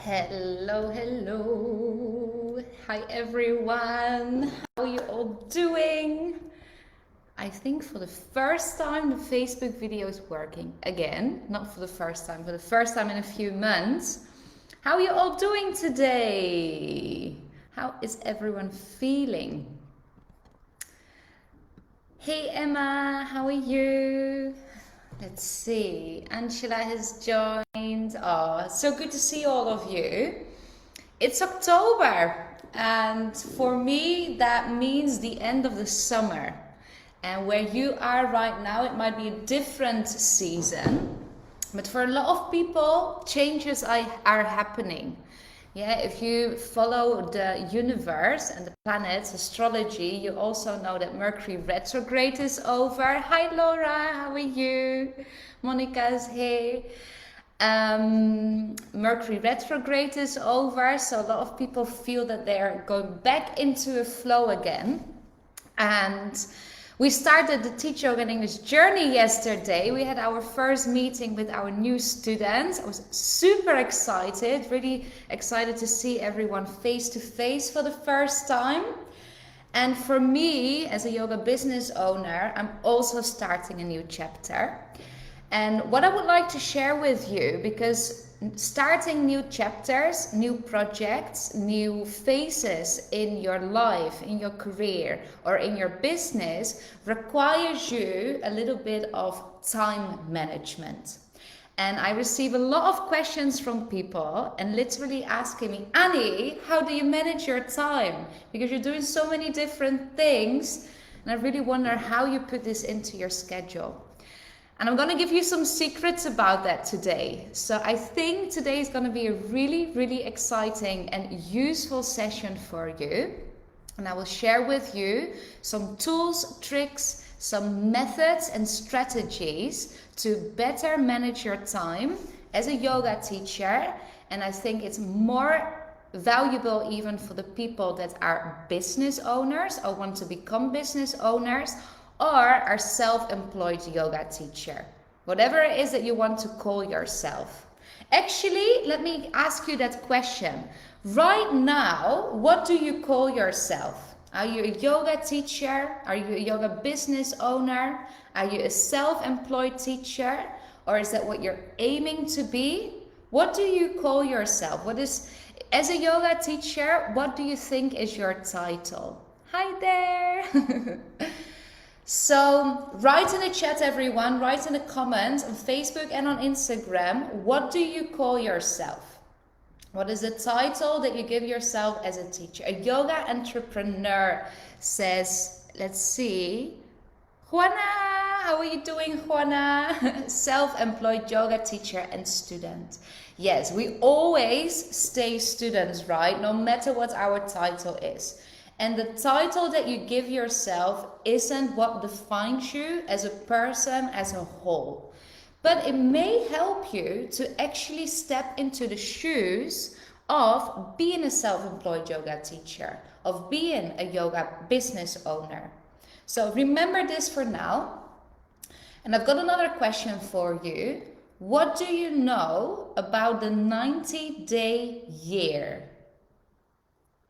Hello, hello. Hi, everyone. How are you all doing? I think for the first time the Facebook video is working again. Not for the first time, for the first time in a few months. How are you all doing today? How is everyone feeling? Hey, Emma, how are you? Let's see. Angela has joined. Oh, so good to see all of you. It's October, and for me, that means the end of the summer. And where you are right now, it might be a different season. But for a lot of people, changes are happening. Yeah, if you follow the universe and the planets, astrology, you also know that Mercury retrograde is over. Hi Laura, how are you? Monica's here. Mercury retrograde is over, so a lot of people feel that they're going back into a flow again. And we started the Teach Yoga and English journey yesterday. We had our first meeting with our new students. I was super excited, really excited to see everyone face to face for the first time. And for me, as a yoga business owner, I'm also starting a new chapter. And what I would like to share with you, because starting new chapters, new projects, new phases in your life, in your career, or in your business requires you a little bit of time management. And I receive a lot of questions from people and literally asking me, Annie, how do you manage your time? Because you're doing so many different things. And I really wonder how you put this into your schedule. And I'm going to give you some secrets about that today. So I think today is going to be a really, really exciting and useful session for you. And I will share with you some tools, tricks, some methods and strategies to better manage your time as a yoga teacher. And I think it's more valuable even for the people that are business owners or want to become business owners, or are self-employed yoga teacher. Whatever it is that you want to call yourself. Actually, let me ask you that question. Right now, what do you call yourself? Are you a yoga teacher? Are you a yoga business owner? Are you a self-employed teacher? Or is that what you're aiming to be? What do you call yourself? As a yoga teacher, what do you think is your title? Hi there! So write in the chat, everyone, write in the comments on Facebook and on Instagram, what do you call yourself? What is the title that you give yourself as a teacher? A yoga entrepreneur says, let's see, Juana, how are you doing, Juana? Self-employed yoga teacher and student. Yes, we always stay students, right? No matter what our title is. And the title that you give yourself isn't what defines you as a person as a whole. But it may help you to actually step into the shoes of being a self-employed yoga teacher, of being a yoga business owner. So remember this for now. And I've got another question for you. What do you know about the 90-day year?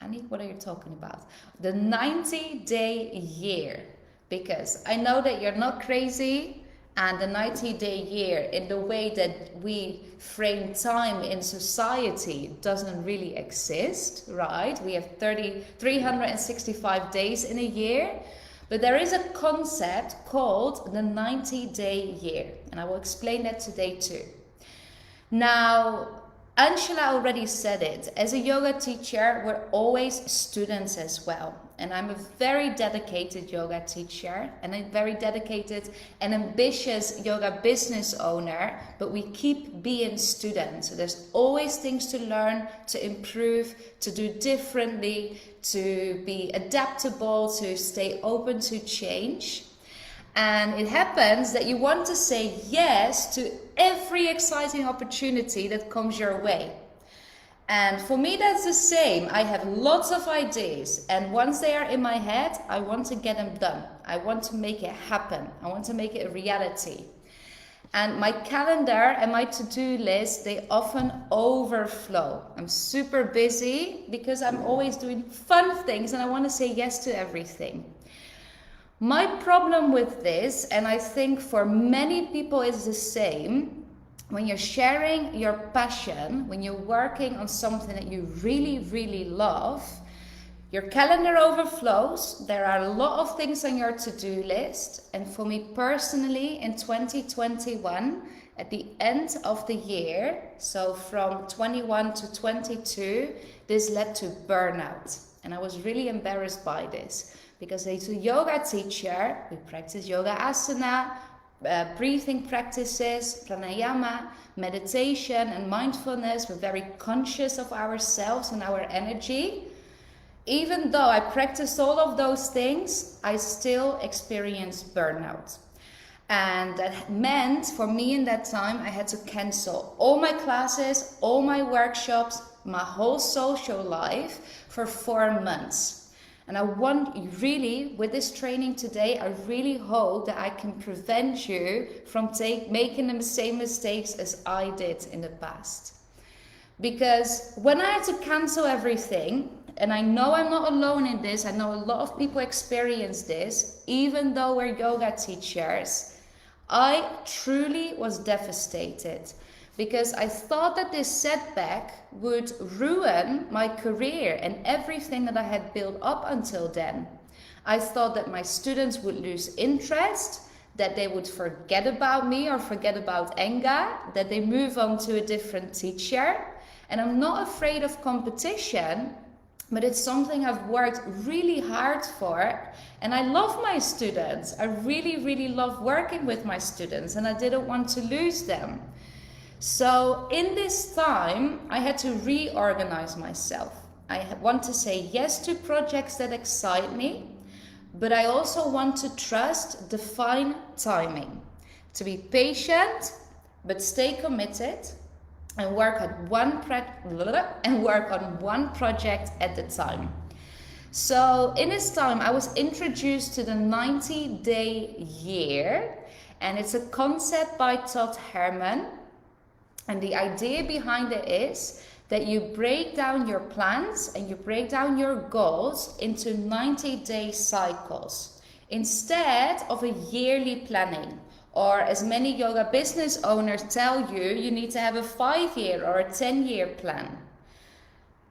Annie, what are you talking about? The 90-day year. Because I know that you're not crazy, and the 90-day year, in the way that we frame time in society, doesn't really exist, right? We have 365 days in a year, but there is a concept called the 90-day year, and I will explain that today too. Now, Angela already said it. As a yoga teacher, we're always students as well. And I'm a very dedicated yoga teacher and a very dedicated and ambitious yoga business owner, but we keep being students. So there's always things to learn, to improve, to do differently, to be adaptable, to stay open to change. And it happens that you want to say yes to every exciting opportunity that comes your way. And for me, that's the same. I have lots of ideas, and once they are in my head, I want to get them done. I want to make it happen. I want to make it a reality. And my calendar and my to-do list, they often overflow. I'm super busy because I'm always doing fun things and I want to say yes to everything. My problem with this, and I think for many people it's the same, when you're sharing your passion, when you're working on something that you really, really love, your calendar overflows. There are a lot of things on your to-do list. And for me personally, in 2021, at the end of the year, so from 21 to 22, this led to burnout. And I was really embarrassed by this because as a yoga teacher, we practice yoga asana, breathing practices, pranayama, meditation and mindfulness. We're very conscious of ourselves and our energy. Even though I practiced all of those things, I still experienced burnout. And that meant for me in that time, I had to cancel all my classes, all my workshops, my whole social life for 4 months. And I want really, with this training today, I really hope that I can prevent you from making the same mistakes as I did in the past. Because when I had to cancel everything, and I know I'm not alone in this, I know a lot of people experience this, even though we're yoga teachers, I truly was devastated because I thought that this setback would ruin my career and everything that I had built up until then. I thought that my students would lose interest, that they would forget about me or forget about Enga, that they move on to a different teacher. And I'm not afraid of competition, but it's something I've worked really hard for. And I love my students. I really, really love working with my students and I didn't want to lose them. So in this time, I had to reorganize myself. I want to say yes to projects that excite me, but I also want to trust divine timing. To be patient, but stay committed and work on one project at the time. So in this time, I was introduced to the 90-day year, and it's a concept by Todd Herman. And the idea behind it is that you break down your plans and you break down your goals into 90-day cycles instead of a yearly planning. Or as many yoga business owners tell you, you need to have a 5-year or a 10-year plan.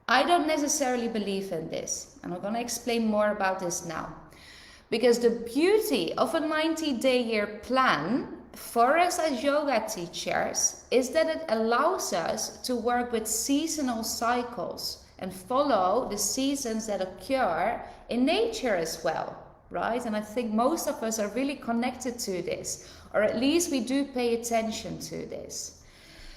I don't necessarily believe in this, and I'm going to explain more about this now. Because the beauty of a 90-day year plan for us as yoga teachers is that it allows us to work with seasonal cycles and follow the seasons that occur in nature as well, right? And I think most of us are really connected to this, or at least we do pay attention to this.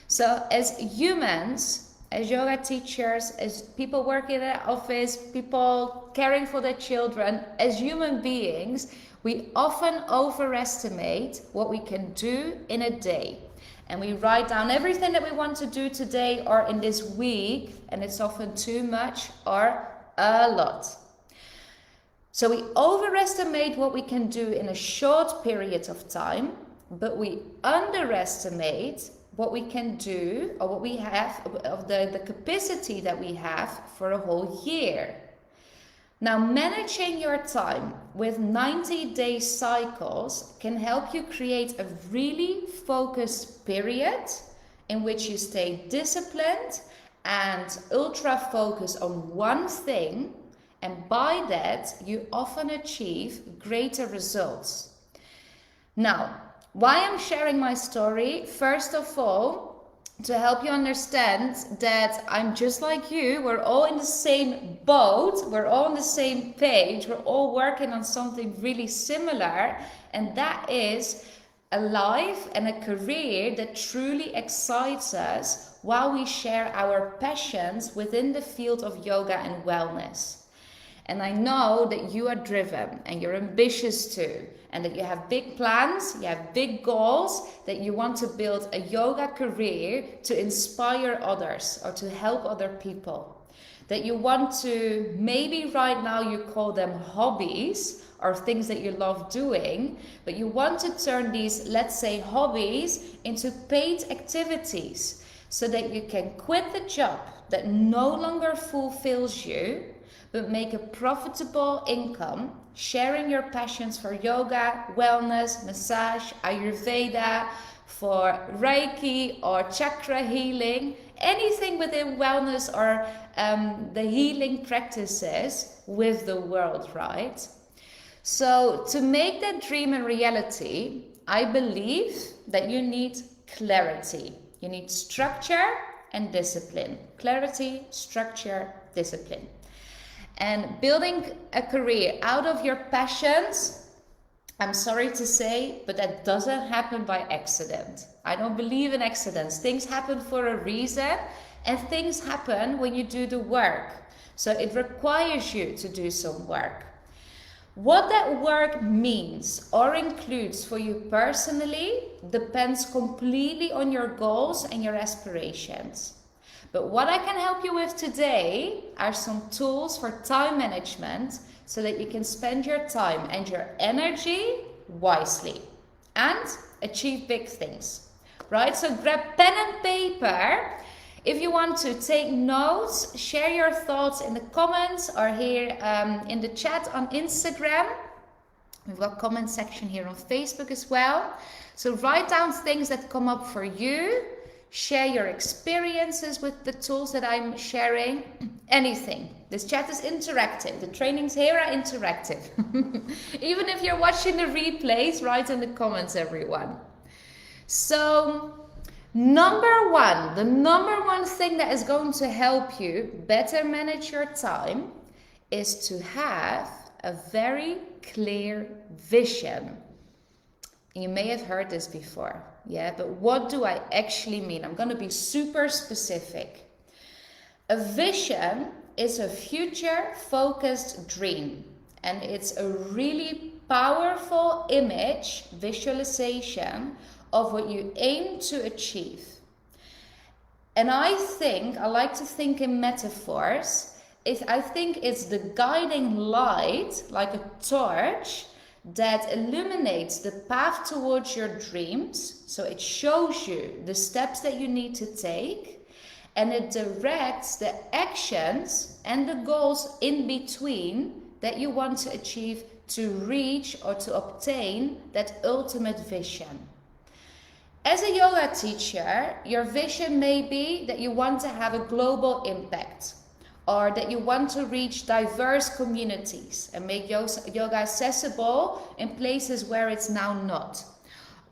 So as humans, as yoga teachers, as people working in an office, people caring for their children, as human beings, we often overestimate what we can do in a day. And we write down everything that we want to do today or in this week, and it's often too much or a lot. So we overestimate what we can do in a short period of time, but we underestimate what we can do or what we have, of the capacity that we have for a whole year. Now, managing your time with 90-day cycles can help you create a really focused period in which you stay disciplined and ultra focused on one thing, and by that you often achieve greater results. Now, why I'm sharing my story? First of all, to help you understand that I'm just like you. We're all in the same boat. We're all on the same page. We're all working on something really similar. And that is a life and a career that truly excites us while we share our passions within the field of yoga and wellness. And I know that you are driven and you're ambitious too, and that you have big plans, you have big goals, that you want to build a yoga career to inspire others or to help other people. that you want to, maybe right now you call them hobbies or things that you love doing, but you want to turn these, let's say, hobbies into paid activities so that you can quit the job that no longer fulfills you, but make a profitable income, sharing your passions for yoga, wellness, massage, Ayurveda, for Reiki or chakra healing, anything within wellness or the healing practices with the world, right? So to make that dream a reality, I believe that you need clarity. You need structure and discipline. Clarity, structure, discipline. And building a career out of your passions, I'm sorry to say, but that doesn't happen by accident. I don't believe in accidents. Things happen for a reason, and things happen when you do the work. So it requires you to do some work. What that work means or includes for you personally depends completely on your goals and your aspirations. But what I can help you with today are some tools for time management so that you can spend your time and your energy wisely and achieve big things, right? So grab pen and paper. If you want to take notes, share your thoughts in the comments or here in the chat on Instagram. We've got comment section here on Facebook as well. So write down things that come up for you. Share your experiences with the tools that I'm sharing. Anything. This chat is interactive. The trainings here are interactive. Even if you're watching the replays, write in the comments, everyone. So the number one thing that is going to help you better manage your time is to have a very clear vision. You may have heard this before, yeah, but what do I actually mean? I'm going to be super specific. A vision is a future-focused dream, and it's a really powerful image, visualization of what you aim to achieve. And I like to think in metaphors. I think it's the guiding light, like a torch, that illuminates the path towards your dreams. So it shows you the steps that you need to take, and it directs the actions and the goals in between that you want to achieve to reach or to obtain that ultimate vision. As a yoga teacher, your vision may be that you want to have a global impact, or that you want to reach diverse communities and make yoga accessible in places where it's now not.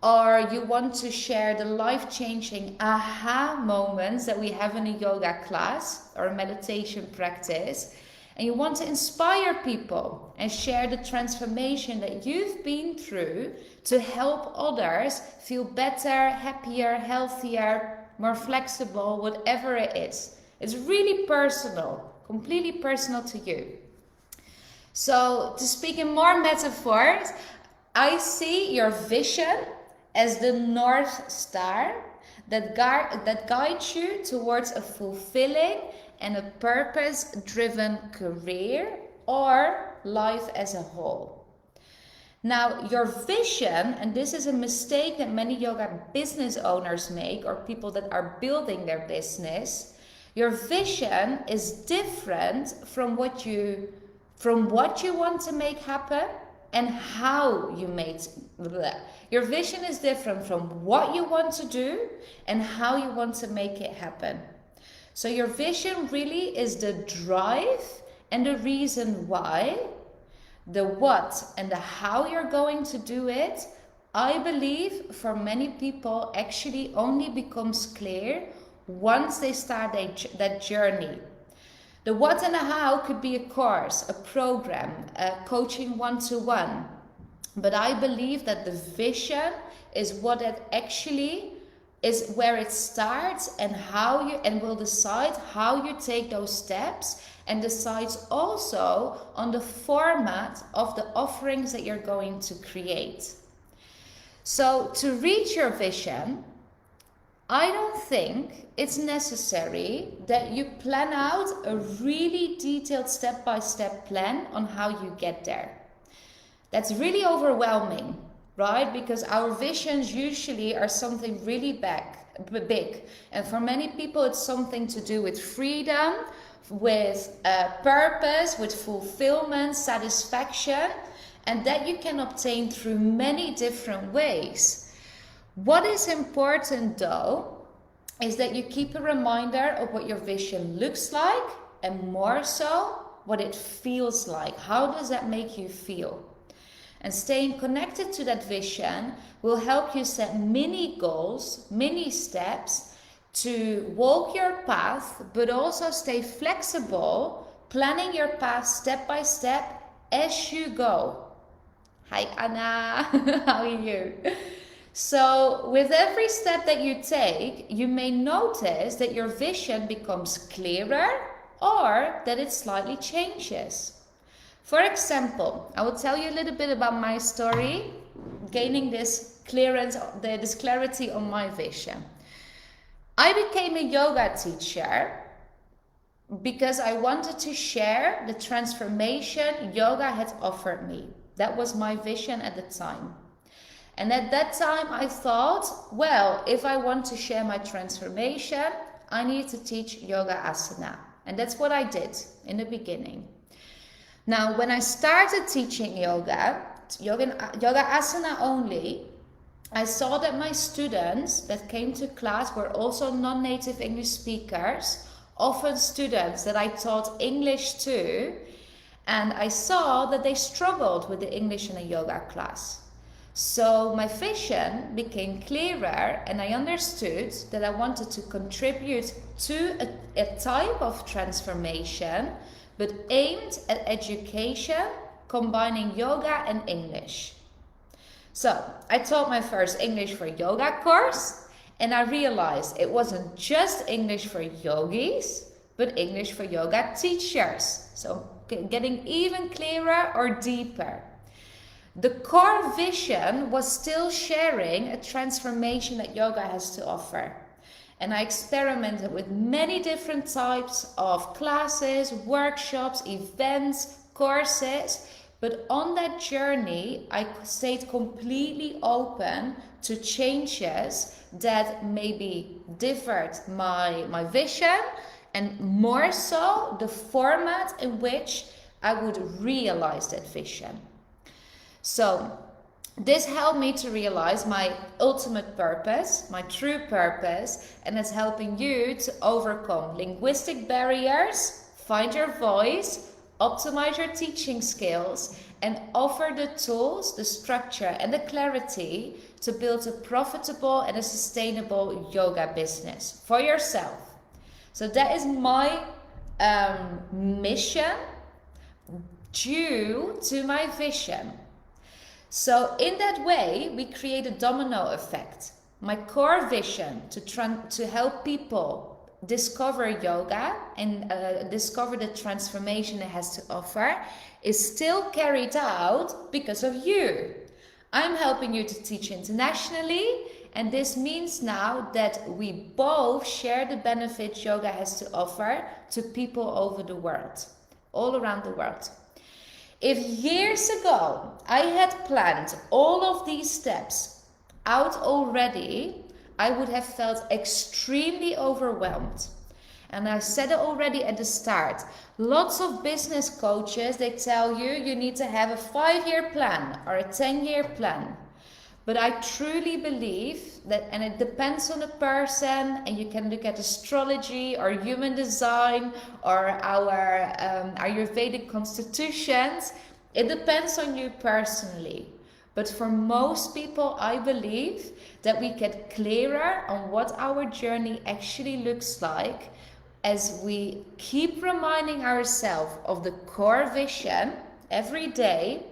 Or you want to share the life-changing aha moments that we have in a yoga class or a meditation practice. And you want to inspire people and share the transformation that you've been through to help others feel better, happier, healthier, more flexible, whatever it is. It's really personal, completely personal to you. So to speak in more metaphors, I see your vision as the North Star that guides you towards a fulfilling and a purpose-driven career or life as a whole. Now, your vision, and this is a mistake that many yoga business owners make, or people that are building their business, your vision is different from what you want to make happen and how you make it. Your vision is different from what you want to do and how you want to make it happen. So your vision really is the drive and the reason why. The what and the how you're going to do it, I believe for many people actually only becomes clear once they start that journey. The what and the how could be a course, a program, a coaching one-to-one. But I believe that the vision is what it actually is, where it starts, and how you, and will decide how you take those steps, and decides also on the format of the offerings that you're going to create. So to reach your vision, I don't think it's necessary that you plan out a really detailed step-by-step plan on how you get there. That's really overwhelming, right? Because our visions usually are something really big. And for many people, it's something to do with freedom, with purpose, with fulfillment, satisfaction, and that you can obtain through many different ways. What is important though is that you keep a reminder of what your vision looks like, and more so what it feels like. How does that make you feel? And staying connected to that vision will help you set mini goals, mini steps to walk your path, but also stay flexible, planning your path step by step as you go. Hi Anna, how are you? So with every step that you take, you may notice that your vision becomes clearer or that it slightly changes. For example, I will tell you a little bit about my story, gaining this clarity on my vision. I became a yoga teacher because I wanted to share the transformation yoga had offered me. That was my vision at the time. And at that time I thought, well, if I want to share my transformation, I need to teach yoga asana. And that's what I did in the beginning. Now, when I started teaching yoga asana only, I saw that my students that came to class were also non-native English speakers, often students that I taught English to, and I saw that they struggled with the English in a yoga class. So my vision became clearer, and I understood that I wanted to contribute to a type of transformation, but aimed at education, combining yoga and English. So I taught my first English for yoga course, and I realized it wasn't just English for yogis, but English for yoga teachers. So getting even clearer or deeper. The core vision was still sharing a transformation that yoga has to offer. And I experimented with many different types of classes, workshops, events, courses. But on that journey, I stayed completely open to changes that maybe differed my vision, and more so the format in which I would realize that vision. So this helped me to realize my ultimate purpose, my true purpose, and it's helping you to overcome linguistic barriers, find your voice, optimize your teaching skills, and offer the tools, the structure, and the clarity to build a profitable and a sustainable yoga business for yourself. So that is my mission due to my vision. So in that way, we create a domino effect. My core vision to help people discover yoga and discover the transformation it has to offer is still carried out because of you. I'm helping you to teach internationally, and this means now that we both share the benefits yoga has to offer to people over the world, all around the world. If years ago I had planned all of these steps out already, I would have felt extremely overwhelmed. And I said it already at the start. Lots of business coaches, they tell you you need to have a 5-year plan or a 10-year plan. But I truly believe that, and it depends on the person, and you can look at astrology or human design or our Ayurvedic constitutions. It depends on you personally. But for most people, I believe that we get clearer on what our journey actually looks like as we keep reminding ourselves of the core vision every day.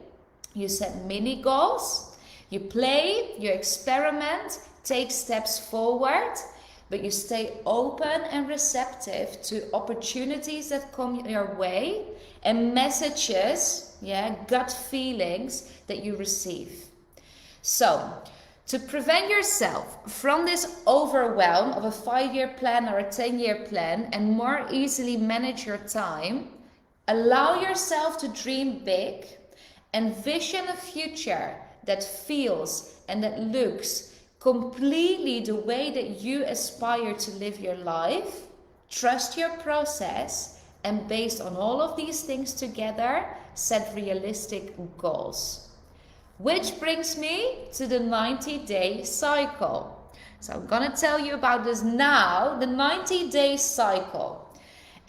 You set mini goals. You play, you experiment, take steps forward, but you stay open and receptive to opportunities that come your way and messages, gut feelings that you receive. So, To prevent yourself from this overwhelm of a 5-year plan or a 10-year plan and more easily manage your time, allow yourself to dream big and vision a future that feels and that looks completely the way that you aspire to live your life. Trust your process, and based on all of these things together, set realistic goals. Which brings me to the 90-day cycle. So I'm going to tell you about this now, the 90-day cycle.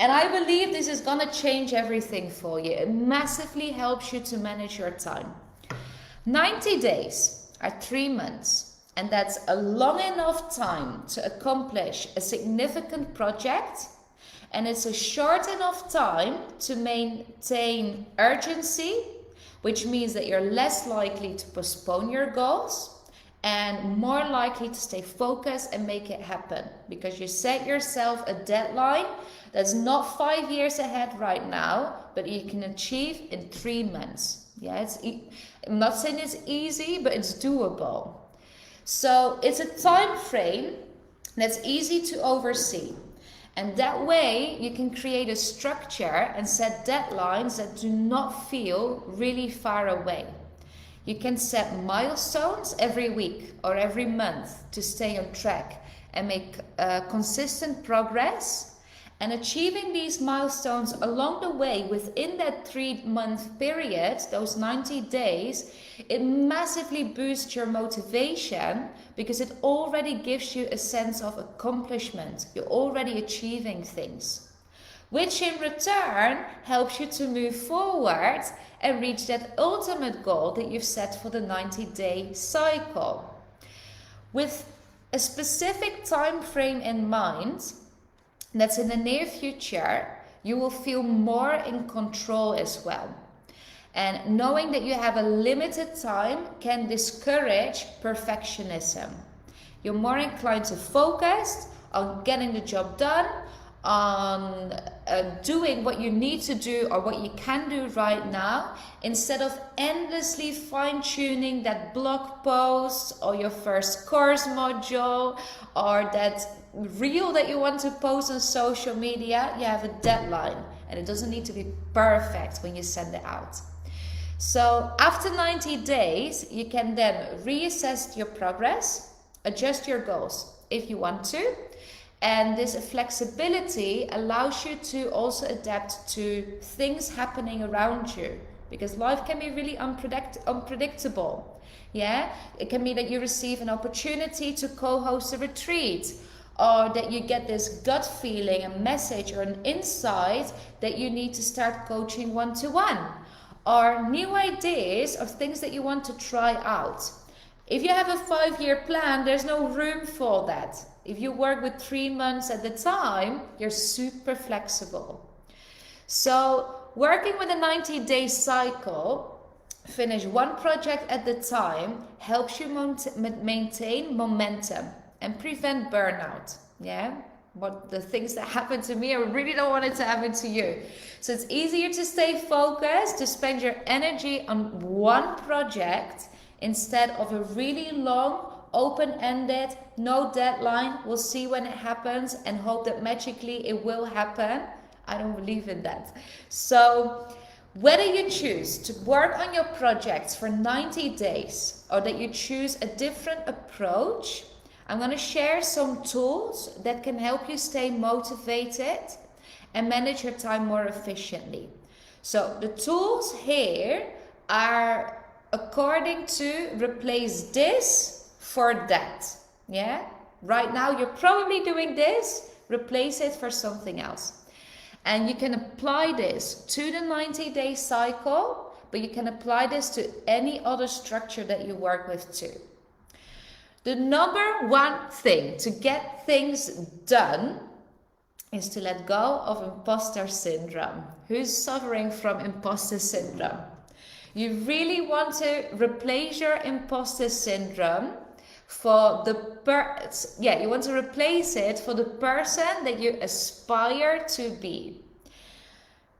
And I believe this is going to change everything for you. It massively helps you to manage your time. 90 days are 3 months, and that's a long enough time to accomplish a significant project, and it's a short enough time to maintain urgency, which means that you're less likely to postpone your goals and more likely to stay focused and make it happen, because you set yourself a deadline that's not 5 years ahead right now, but you can achieve in 3 months. Yeah, I'm not saying it's easy, but it's doable. So it's a time frame that's easy to oversee. And that way you can create a structure and set deadlines that do not feel really far away. You can set milestones every week or every month to stay on track and make consistent progress. And achieving these milestones along the way within that 3-month period, those 90 days, it massively boosts your motivation because it already gives you a sense of accomplishment. You're already achieving things, which in return helps you to move forward and reach that ultimate goal that you've set for the 90-day cycle. With a specific time frame in mind, that's in the near future, you will feel more in control as well. And knowing that you have a limited time can discourage perfectionism. You're more inclined to focus on getting the job done, on doing what you need to do or what you can do right now, instead of endlessly fine-tuning that blog post or your first course module or that reel that you want to post on social media. You have a deadline and it doesn't need to be perfect when you send it out. So after 90 days, you can then reassess your progress, adjust your goals if you want to. And this flexibility allows you to also adapt to things happening around you, because life can be really unpredictable. Yeah, it can be that you receive an opportunity to co-host a retreat, or that you get this gut feeling, a message or an insight that you need to start coaching one-to-one, or new ideas or things that you want to try out. If you have a 5-year plan, there's no room for that. If you work with 3 months at a time, you're super flexible. So working with a 90-day cycle, finish one project at a time, helps you maintain momentum and prevent burnout. Yeah, the things that happen to me, I really don't want it to happen to you. So it's easier to stay focused, to spend your energy on one project instead of a really long, open-ended, no deadline, we'll see when it happens and hope that magically it will happen. I don't believe in that. So whether you choose to work on your projects for 90 days or that you choose a different approach, I'm going to share some tools that can help you stay motivated and manage your time more efficiently. So the tools here are according to replace this for that. Yeah, right now you're probably doing this, replace it for something else. And you can apply this to the 90-day cycle, but you can apply this to any other structure that you work with too. The number one thing to get things done is to let go of imposter syndrome. Who's suffering from imposter syndrome? You really want to replace your imposter syndrome for you want to replace it for the person that you aspire to be.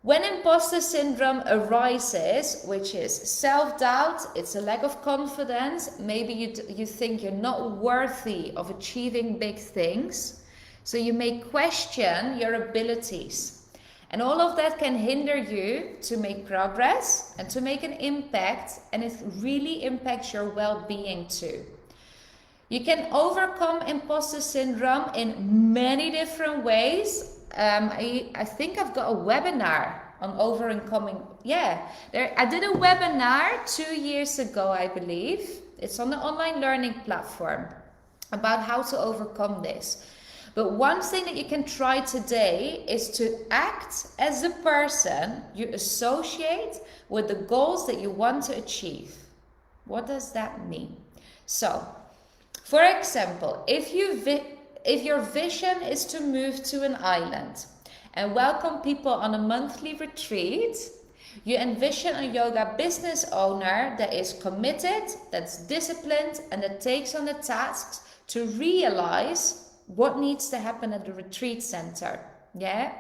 When imposter syndrome arises, which is self-doubt, it's a lack of confidence, maybe you think you're not worthy of achieving big things, so you may question your abilities. And all of that can hinder you to make progress and to make an impact, and it really impacts your well-being too. You can overcome imposter syndrome in many different ways. I think I've got a webinar on overcoming. I did a webinar 2 years ago, I believe. It's on the online learning platform about how to overcome this. But one thing that you can try today is to act as the person you associate with the goals that you want to achieve. What does that mean? So, for example, if your vision is to move to an island and welcome people on a monthly retreat, you envision a yoga business owner that is committed, that's disciplined, and that takes on the tasks to realize what needs to happen at the retreat center. Yeah?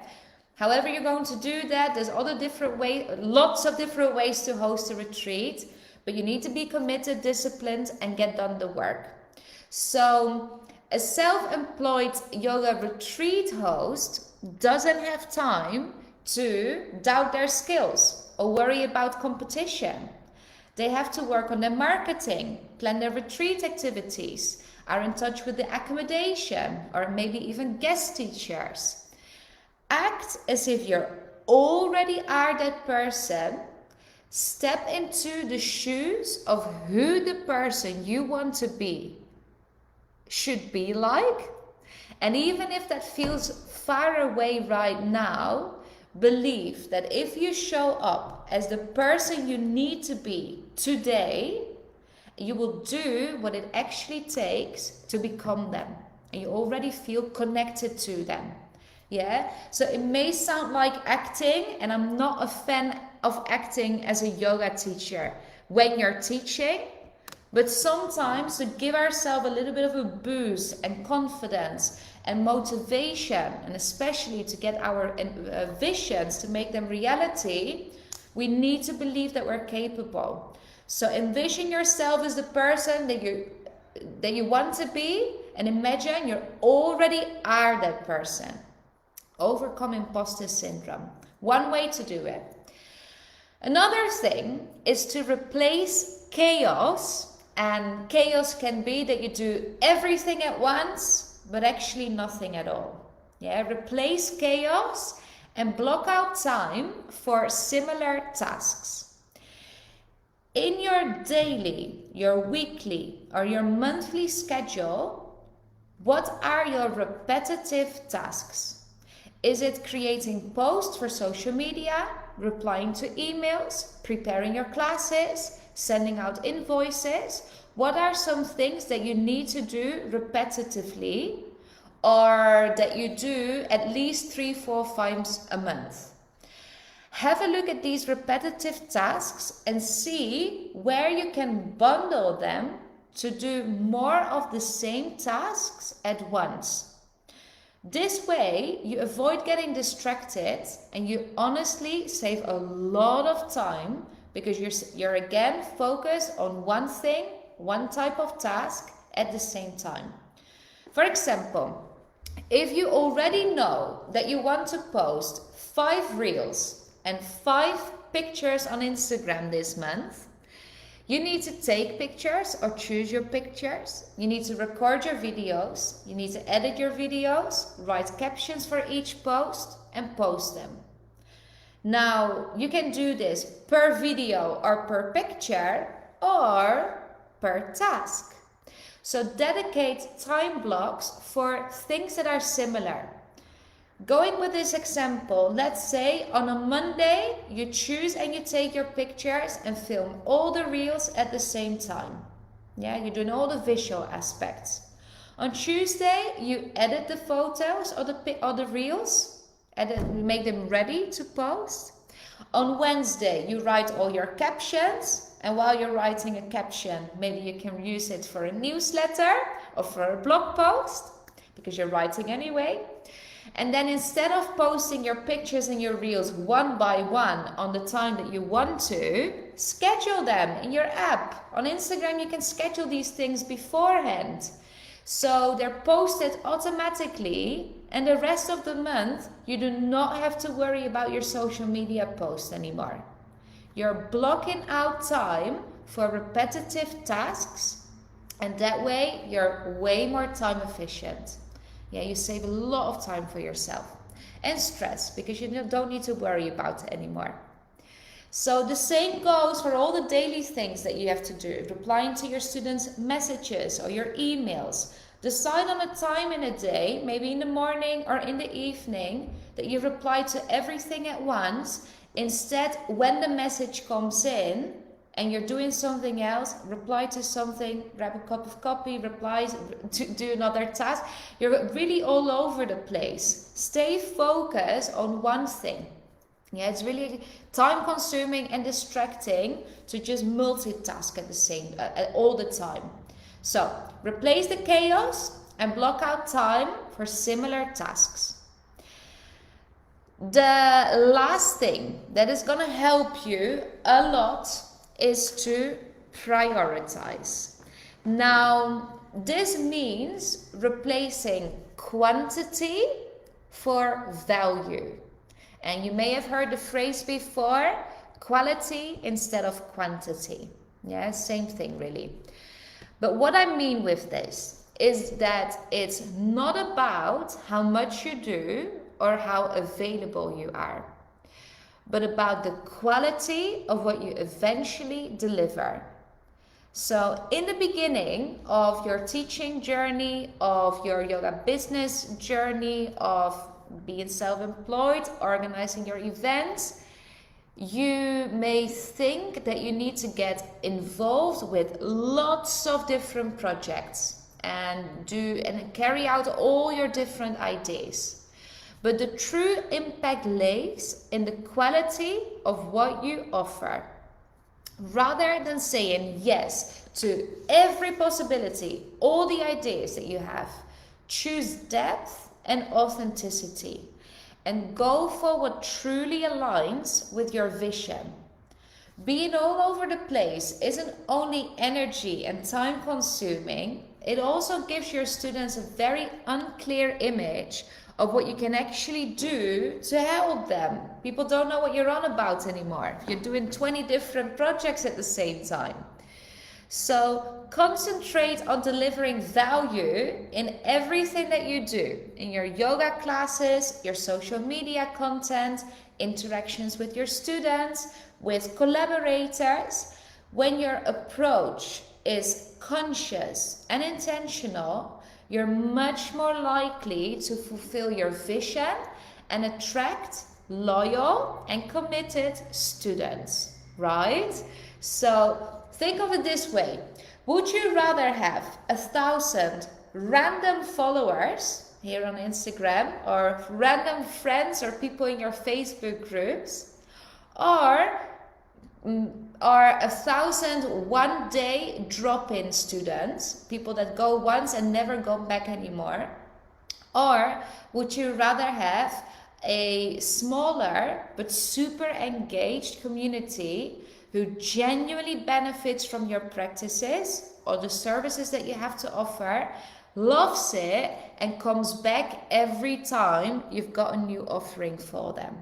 However you're going to do that, there's lots of different ways to host a retreat, but you need to be committed, disciplined, and get done the work. So a self-employed yoga retreat host doesn't have time to doubt their skills or worry about competition. They have to work on their marketing, plan their retreat activities, are in touch with the accommodation or maybe even guest teachers. Act as if you already are that person. Step into the shoes of who the person you want to be should be like. And even if that feels far away right now, believe that if you show up as the person you need to be today, you will do what it actually takes to become them. And you already feel connected to them. Yeah? So it may sound like acting, and I'm not a fan of acting as a yoga teacher when you're teaching. But sometimes to give ourselves a little bit of a boost and confidence and motivation, and especially to get our visions, to make them reality, we need to believe that we're capable. So envision yourself as the person that you want to be, and imagine you already are that person. Overcome imposter syndrome. One way to do it. Another thing is to replace chaos. And chaos can be that you do everything at once, but actually nothing at all. Yeah, replace chaos and block out time for similar tasks. In your daily, your weekly, or your monthly schedule, what are your repetitive tasks? Is it creating posts for social media, replying to emails, preparing your classes, sending out invoices? What are some things that you need to do repetitively, or that you do at least 3-4 times a month? Have a look at these repetitive tasks and see where you can bundle them to do more of the same tasks at once. This way you avoid getting distracted, and you honestly save a lot of time, because you're again focused on one thing, one type of task at the same time. For example, if you already know that you want to post 5 reels and 5 pictures on Instagram this month, you need to take pictures or choose your pictures. You need to record your videos. You need to edit your videos, write captions for each post, and post them. Now, you can do this per video or per picture or per task. So dedicate time blocks for things that are similar. Going with this example, let's say on a Monday, you choose and you take your pictures and film all the reels at the same time. Yeah, you're doing all the visual aspects. On Tuesday, you edit the photos or the reels, make them ready to post. On Wednesday, you write all your captions, and while you're writing a caption, maybe you can use it for a newsletter or for a blog post, because you're writing anyway. And then instead of posting your pictures and your reels one by one on the time that you want to, schedule them in your app. On Instagram, you can schedule these things beforehand. So they're posted automatically, and the rest of the month, you do not have to worry about your social media posts anymore. You're blocking out time for repetitive tasks, and that way you're way more time efficient. Yeah, you save a lot of time for yourself and stress, because you don't need to worry about it anymore. So the same goes for all the daily things that you have to do. Replying to your students' messages or your emails. Decide on a time in a day, maybe in the morning or in the evening, that you reply to everything at once. Instead, when the message comes in and you're doing something else, reply to something, grab a cup of coffee, reply to do another task. You're really all over the place. Stay focused on one thing. Yeah, it's really time consuming and distracting to just multitask at the same all the time. So replace the chaos and block out time for similar tasks. The last thing that is going to help you a lot is to prioritize. Now, this means replacing quantity for value. And you may have heard the phrase before, quality instead of quantity. Yeah, same thing really. But what I mean with this is that it's not about how much you do or how available you are, but about the quality of what you eventually deliver. So in the beginning of your teaching journey, of your yoga business journey, of being self-employed, organizing your events, you may think that you need to get involved with lots of different projects and carry out all your different ideas. But the true impact lays in the quality of what you offer. Rather than saying yes to every possibility, all the ideas that you have, choose depth and authenticity, and go for what truly aligns with your vision. Being all over the place isn't only energy and time consuming, it also gives your students a very unclear image of what you can actually do to help them. People don't know what you're on about anymore. You're doing 20 different projects at the same time. So concentrate on delivering value in everything that you do, in your yoga classes, your social media content, interactions with your students, with collaborators. When your approach is conscious and intentional, you're much more likely to fulfill your vision and attract loyal and committed students, right? So think of it this way. Would you rather have 1,000 random followers here on Instagram, or random friends or people in your Facebook groups, or 1,000 one-day drop-in students, people that go once and never go back anymore? Or would you rather have a smaller but super engaged community who genuinely benefits from your practices or the services that you have to offer, loves it, and comes back every time you've got a new offering for them?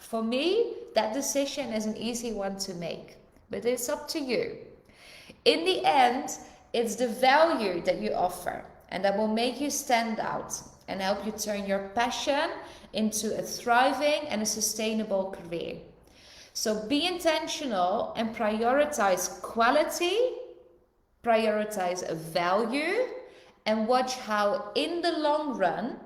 For me, that decision is an easy one to make, but it's up to you. In the end, it's the value that you offer, and that will make you stand out and help you turn your passion into a thriving and a sustainable career. So be intentional and prioritize quality, prioritize value, and watch how in the long run,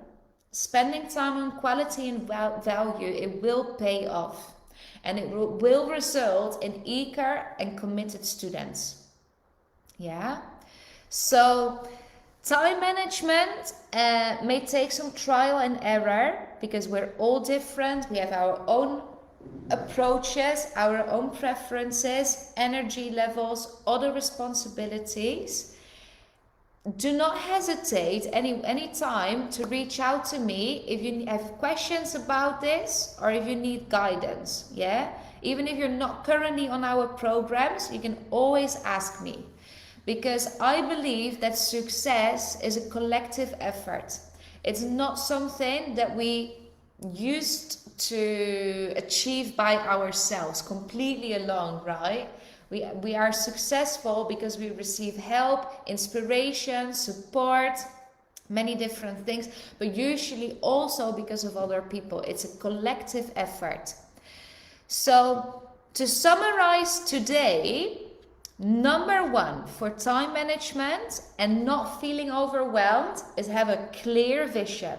spending time on quality and value, it will pay off. And it will result in eager and committed students. Yeah? So time management may take some trial and error, because we're all different. We have our own approaches, our own preferences, energy levels, other responsibilities. do not hesitate any time to reach out to me if you have questions about this or if you need guidance. Yeah, even if you're not currently on our programs, you can always ask me, because I believe that success is a collective effort. It's not something that we used to achieve by ourselves completely alone, right? We are successful because we receive help, inspiration, support, many different things, but usually also because of other people. It's a collective effort. So to summarize today, number one for time management and not feeling overwhelmed is have a clear vision.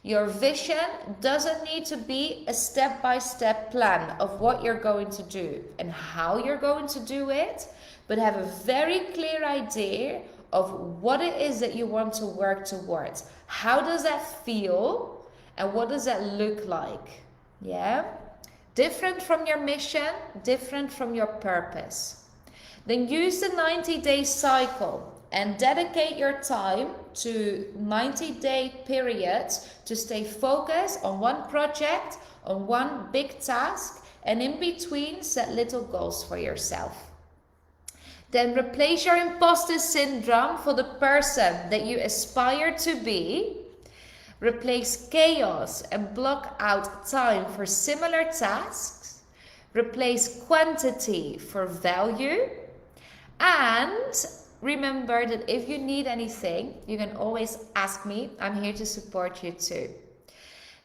Your vision doesn't need to be a step-by-step plan of what you're going to do and how you're going to do it, but have a very clear idea of what it is that you want to work towards. How does that feel and what does that look like? Yeah? Different from your mission, different from your purpose. Then use the 90-day cycle and dedicate your time to 90-day periods to stay focused on one project, on one big task, and in between set little goals for yourself. Then replace your imposter syndrome for the person that you aspire to be. Replace chaos and block out time for similar tasks. Replace quantity for value. And remember that if you need anything, you can always ask me. I'm here to support you too.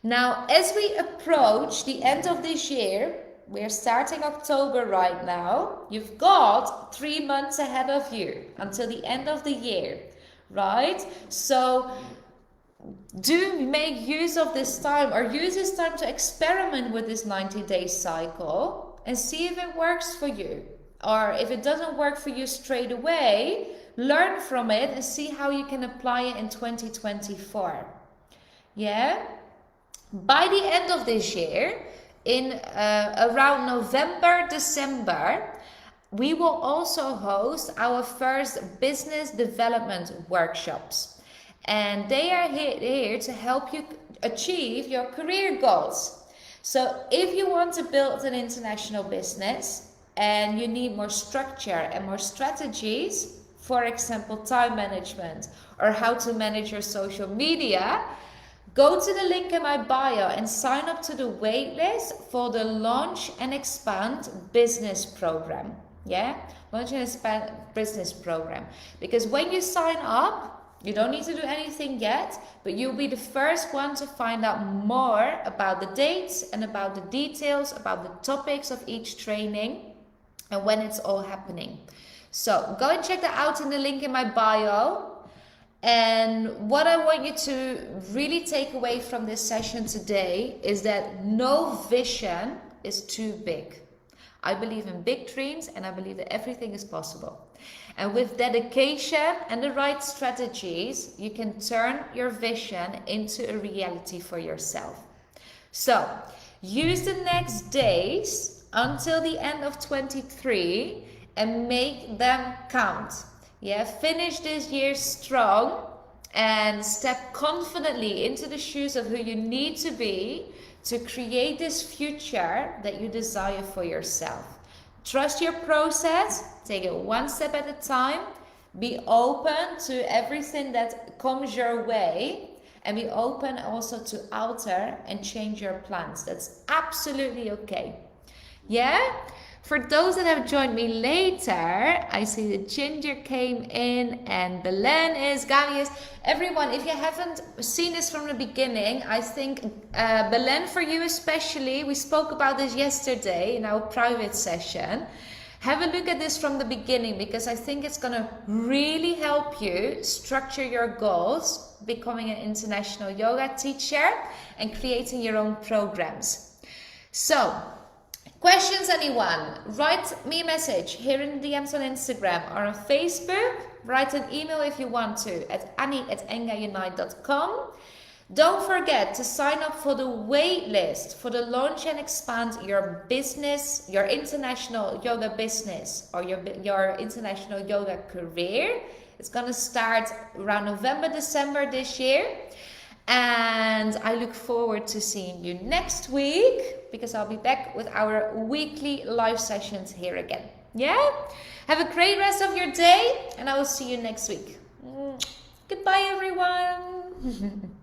Now, as we approach the end of this year, we're starting October right now. You've got 3 months ahead of you until the end of the year, right? So do make use of this time, or use this time to experiment with this 90-day cycle and see if it works for you. Or if it doesn't work for you straight away, learn from it and see how you can apply it in 2024. Yeah? By the end of this year, in around November, December, we will also host our first business development workshops. And they are here to help you achieve your career goals. So if you want to build an international business, and you need more structure and more strategies, for example, time management or how to manage your social media, go to the link in my bio and sign up to the waitlist for the Launch and Expand business program. Yeah, Launch and Expand business program. Because when you sign up, you don't need to do anything yet, but you'll be the first one to find out more about the dates and about the details, about the topics of each training, and when it's all happening. So go and check that out in the link in my bio. And what I want you to really take away from this session today is that no vision is too big. I believe in big dreams, and I believe that everything is possible. And with dedication and the right strategies, you can turn your vision into a reality for yourself. So use the next days until the end of 23 and make them count. Yeah, finish this year strong and step confidently into the shoes of who you need to be to create this future that you desire for yourself. Trust your process, take it one step at a time, be open to everything that comes your way, and be open also to alter and change your plans. That's absolutely okay. Yeah? For those that have joined me later, I see that Ginger came in and Belen is, Gabi is. Everyone, if you haven't seen this from the beginning, I think Belen, for you especially, we spoke about this yesterday in our private session. Have a look at this from the beginning, because I think it's going to really help you structure your goals, becoming an international yoga teacher and creating your own programs. So, questions, anyone? Write me a message here in the DMs on Instagram or on Facebook. Write an email if you want to at annie@engaunite.com. Don't forget to sign up for the wait list for the Launch and Expand your business, your international yoga business, or your international yoga career. It's gonna start around November, December this year. And I look forward to seeing you next week, because I'll be back with our weekly live sessions here again. Yeah? Have a great rest of your day, and I will see you next week. Goodbye, everyone.